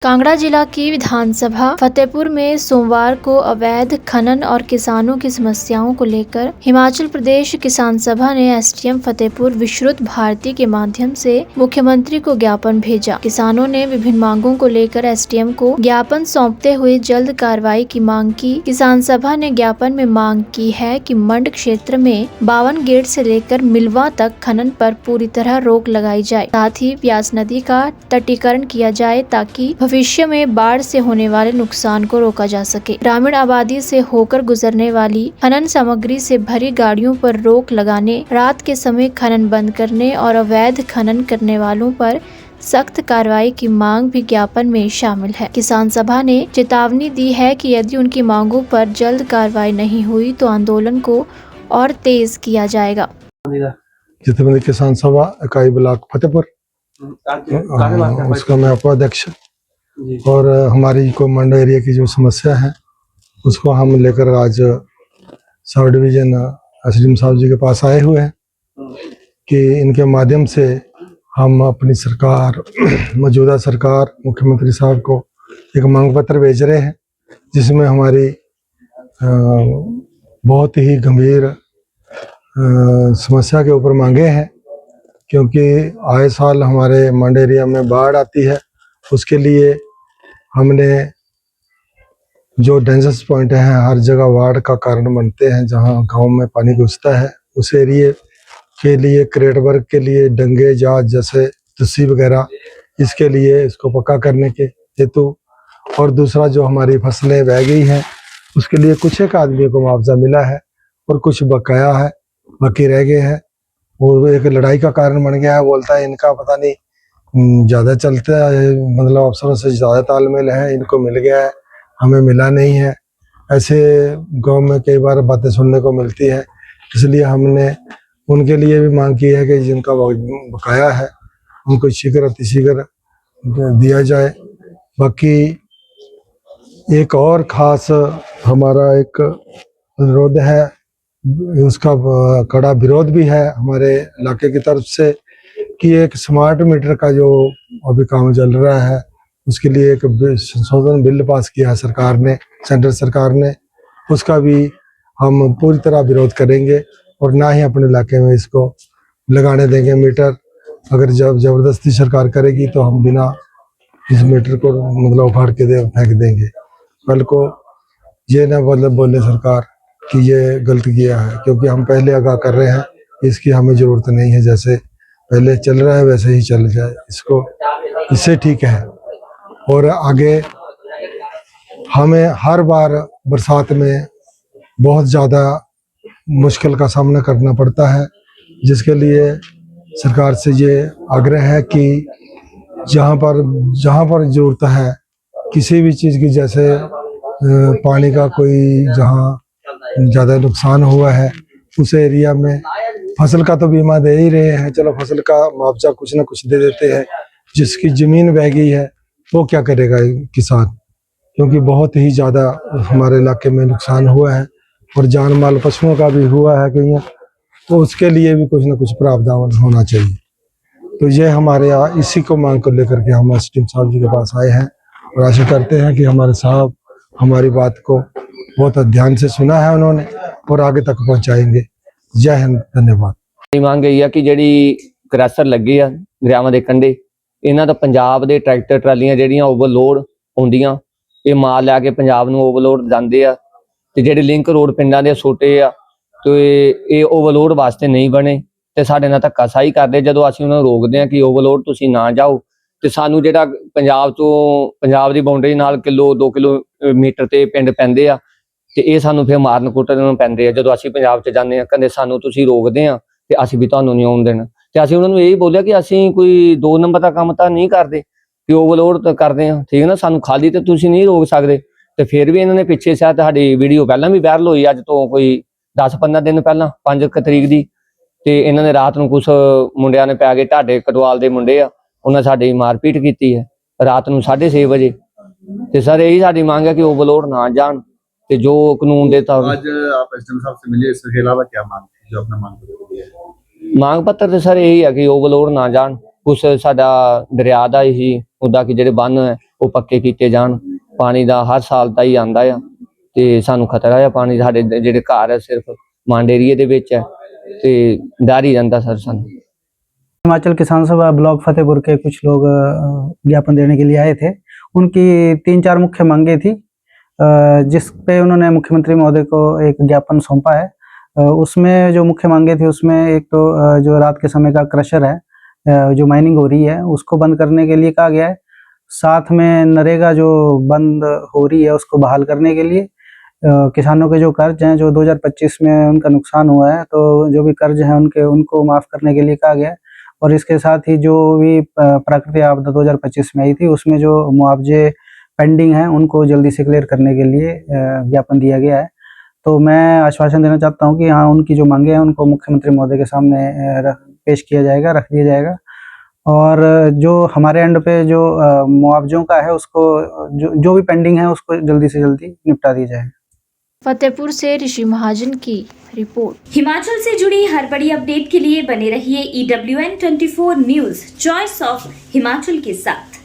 कांगड़ा जिला की विधानसभा फतेहपुर में सोमवार को अवैध खनन और किसानों की समस्याओं को लेकर हिमाचल प्रदेश किसान सभा ने एसडीएम फतेहपुर विश्रुत भारती के माध्यम से मुख्यमंत्री को ज्ञापन भेजा। किसानों ने विभिन्न मांगों को लेकर एसडीएम को ज्ञापन सौंपते हुए जल्द कार्रवाई की मांग की। किसान सभा ने ज्ञापन में मांग की है कि मंड क्षेत्र में 52 गेट से लेकर मिलवा तक खनन पर पूरी तरह रोक लगाई जाए, साथ ही व्यास नदी का तटीकरण किया जाए ताकि भविष्य में बाढ़ से होने वाले नुकसान को रोका जा सके। ग्रामीण आबादी से होकर गुजरने वाली खनन सामग्री से भरी गाड़ियों पर रोक लगाने, रात के समय खनन बंद करने और अवैध खनन करने वालों पर सख्त कार्रवाई की मांग भी ज्ञापन में शामिल है। किसान सभा ने चेतावनी दी है कि यदि उनकी मांगों पर जल्द कार्रवाई नहीं हुई तो आंदोलन को और तेज किया जाएगा। जितेंद्र किसान सभा इकाई ब्लॉक फतेहपुर, उसका मैं उपाध्यक्ष और हमारी को मंड एरिया की जो समस्या है उसको हम लेकर आज सब डिवीजन एसडीएम साहब जी के पास आए हुए हैं कि इनके माध्यम से हम अपनी सरकार मौजूदा सरकार मुख्यमंत्री साहब को एक मांग पत्र भेज रहे हैं, जिसमें हमारी बहुत ही गंभीर समस्या के ऊपर मांगे हैं। क्योंकि आए साल हमारे मंड एरिया में बाढ़ आती है, उसके लिए हमने जो डेंजरस पॉइंट हैं हर जगह बाढ़ का कारण बनते हैं, जहां गांव में पानी घुसता है उस एरिए के लिए क्रेट वर्क के लिए डंगे जहाज जैसे तुस्सी वगैरह इसके लिए इसको पक्का करने के हेतु, और दूसरा जो हमारी फसलें बह गई हैं उसके लिए कुछ एक आदमियों को मुआवजा मिला है और कुछ बकाया है, बाकी रह गए हैं। वो एक लड़ाई का कारण बन गया है। बोलता है इनका पता नहीं ज़्यादा चलता है, मतलब अफसरों से ज़्यादा तालमेल है, इनको मिल गया है हमें मिला नहीं है। ऐसे गांव में कई बार बातें सुनने को मिलती है, इसलिए हमने उनके लिए भी मांग की है कि जिनका बकाया है उनको शीघ्र अतिशीघ्र दिया जाए। बाकी एक और ख़ास हमारा एक अनुरोध है, उसका कड़ा विरोध भी है हमारे इलाके की तरफ से कि एक स्मार्ट मीटर का जो अभी काम चल रहा है उसके लिए एक संशोधन बिल पास किया है सरकार ने, सेंट्रल सरकार ने, उसका भी हम पूरी तरह विरोध करेंगे और ना ही अपने इलाके में इसको लगाने देंगे मीटर। अगर जब ज़बरदस्ती सरकार करेगी तो हम बिना इस मीटर को मतलब उखाड़ के फेंक देंगे। कल को ये ना बोले सरकार कि ये गलत किया है, क्योंकि हम पहले आगाह कर रहे हैं, इसकी हमें ज़रूरत नहीं है, जैसे पहले चल रहा है वैसे ही चल जाए, इसको इससे ठीक है। और आगे हमें हर बार बरसात में बहुत ज़्यादा मुश्किल का सामना करना पड़ता है, जिसके लिए सरकार से ये आग्रह है कि जहाँ पर ज़रूरत है किसी भी चीज़ की, जैसे पानी का कोई जहाँ ज़्यादा नुकसान हुआ है उस एरिया में फसल का तो बीमा दे ही रहे हैं, चलो फसल का मुआवजा कुछ ना कुछ दे देते हैं। जिसकी ज़मीन बह गई है वो क्या करेगा किसान, क्योंकि बहुत ही ज़्यादा हमारे इलाके में नुकसान हुआ है और जान माल पशुओं का भी हुआ है कहीं, तो उसके लिए भी कुछ ना कुछ प्रावधान होना चाहिए। तो ये हमारे यहाँ इसी को मांग को लेकर के हम एसडीएम साहब जी के पास आए हैं और आशा करते हैं कि हमारे साहब हमारी बात को बहुत ध्यान से सुना है उन्होंने और आगे तक पहुंचाएंगे। जय हिंद, धन्यवाद। मांग गई है कि ਜਿਹੜੀ ਕ੍ਰੈਸ਼ਰ ਲੱਗੇ ਆ ਦਰਿਆਵਾਂ ਦੇ ਕੰਢੇ, ਇਹਨਾਂ ਦਾ ਪੰਜਾਬ ਦੇ ਟਰੈਕਟਰ ਟਰਾਲੀਆਂ ਜਿਹੜੀਆਂ ਓਵਰਲੋਡ ਹੁੰਦੀਆਂ, ਇਹ ਮਾਲ ਲੈ ਕੇ ਪੰਜਾਬ ਨੂੰ ਓਵਰਲੋਡ ਜਾਂਦੇ ਆ, ਤੇ ਜਿਹੜੇ ਲਿੰਕ ਰੋਡ ਪਿੰਡਾਂ ਦੇ ਛੋਟੇ ਆ ਤੇ ਇਹ ਓਵਰਲੋਡ ਵਾਸਤੇ ਨਹੀਂ ਬਣੇ ਤੇ ਸਾਡੇ ਨਾਲ ਧੱਕਾਸ਼ਾਹੀ ਕਰਦੇ। ਜਦੋਂ ਅਸੀਂ ਉਹਨਾਂ ਨੂੰ ਰੋਕਦੇ ਆ ਕਿ ਓਵਰਲੋਡ ਤੁਸੀਂ ਨਾ ਜਾਓ, ਤੇ ਸਾਨੂੰ ਜਿਹੜਾ ਪੰਜਾਬ ਦੀ ਬਾਉਂਡਰੀ ਨਾਲ 2 ਕਿਲੋਮੀਟਰ ਤੇ ਪਿੰਡ ਪੈਂਦੇ ਆ, ਤੇ ਇਹ ਸਾਨੂੰ ਫਿਰ ਮਾਰਨ ਕੁੱਟਣ ਨੂੰ ਪੈਂਦੇ ਆ। ਜਦੋਂ ਅਸੀਂ ਪੰਜਾਬ 'ਚ ਜਾਂਦੇ ਆ ਕਹਿੰਦੇ ਸਾਨੂੰ ਤੁਸੀਂ ਰੋਕਦੇ ਆ ਤੇ ਅਸੀਂ ਵੀ ਤੁਹਾਨੂੰ ਨਹੀਂ ਆਉਣ ਦੇਣਾ। ਤੇ ਅਸੀਂ ਉਹਨਾਂ ਨੂੰ ਇਹੀ ਬੋਲਿਆ ਕਿ ਅਸੀਂ ਕੋਈ 2 ਨੰਬਰ ਦਾ ਕੰਮ ਤਾਂ ਨਹੀਂ ਕਰਦੇ, ਕਿ ਓਵਰਲੋਡ ਤਾਂ ਕਰਦੇ ਆ, ਠੀਕ ਹੈ ਨਾ, ਸਾਨੂੰ ਖਾਲੀ ਤੇ ਤੁਸੀਂ ਨਹੀਂ ਰੋਕ ਸਕਦੇ। ਤੇ ਫਿਰ ਵੀ ਇਹਨਾਂ ਨੇ ਪਿੱਛੇ ਸ਼ਾਇਦ ਸਾਡੀ ਵੀਡੀਓ ਪਹਿਲਾਂ ਵੀ ਵਾਇਰਲ ਹੋਈ, ਅੱਜ ਤੋਂ ਕੋਈ 10-15 ਦਿਨ ਪਹਿਲਾਂ 5 ਤਰੀਕ ਦੀ, ਤੇ ਇਹਨਾਂ ਨੇ ਰਾਤ ਨੂੰ ਕੁਛ ਮੁੰਡਿਆਂ ਨੇ ਪੈ ਕੇ ਢਾਡੇ ਕਟਵਾਲ ਦੇ ਮੁੰਡੇ ਆ, ਉਹਨਾਂ ਸਾਡੀ ਮਾਰਪੀਟ ਕੀਤੀ ਹੈ ਰਾਤ ਨੂੰ 6:30 ਵਜੇ। ਤੇ ਸਰ ਇਹੀ ਸਾਡੀ ਮੰਗ ਹੈ ਕਿ ਓਵਰਲੋਡ ना जान, ਤੇ ਜੋ ਕਾਨੂੰਨ ਦੇ ਤਹਿਤ। आज आप एसडीएम साहब से मिले, इसके अलावा क्या मांग थी जो अपना मांग पत्र दिया है? मांग पत्र तो सर यही है कि ओवरलोड ना जान, ਕੁਛ ਸਾਡਾ ਦਰਿਆ ਦਾ ਹੀ ਉਹਦਾ ਕਿ ਜਿਹੜੇ ਬੰਨ ਹੈ ਉਹ ਪੱਕੇ ਕੀਤੇ ਜਾਣ। ਪਾਣੀ ਦਾ ਹਰ ਸਾਲ ਦਾ ਹੀ ਆਂਦਾ ਆ ਤੇ ਸਾਨੂੰ ਖਤਰਾ ਆ ਪਾਣੀ। ਸਾਡੇ ਜਿਹੜੇ ਘਰ ਹੈ ਸਿਰਫ ਮੰਡ ਏਰੀਏ ਦੇ ਵਿੱਚ ਹੈ ਤੇ डर ही रहता सर ਸਾਨੂੰ। हिमाचल किसान सभा ब्लॉक फतेहपुर के कुछ लोग ज्ञापन देने के लिए आए थे। उनकी 3-4 मुख्य मांगे थी, जिस पे उन्होंने मुख्यमंत्री महोदय को एक ज्ञापन सौंपा है। उसमें जो मुख्य मांगे थी उसमें एक तो जो रात के समय का क्रशर है, जो माइनिंग हो रही है उसको बंद करने के लिए कहा गया है। साथ में नरेगा जो बंद हो रही है उसको बहाल करने के लिए, किसानों के जो कर्ज हैं जो 2025 में उनका नुकसान हुआ है तो जो भी कर्ज हैं उनको माफ़ करने के लिए कहा गया है। और इसके साथ ही जो भी प्राकृतिक आपदा 2025 में आई थी उसमें जो मुआवजे पेंडिंग हैं उनको जल्दी से क्लियर करने के लिए ज्ञापन दिया गया है। तो मैं आश्वासन देना चाहता हूं कि हाँ, उनकी जो मांगे हैं उनको मुख्यमंत्री महोदय के सामने पेश किया जाएगा, रख दिया जाएगा। और जो हमारे एंड पे जो मुआवजों का है उसको जो भी पेंडिंग है उसको जल्दी से जल्दी निपटा दिया जाएगा। फतेहपुर से ऋषि महाजन की रिपोर्ट। हिमाचल से जुड़ी हर बड़ी अपडेट के लिए बने रहिए EWN24 news, choice of Himachal के साथ।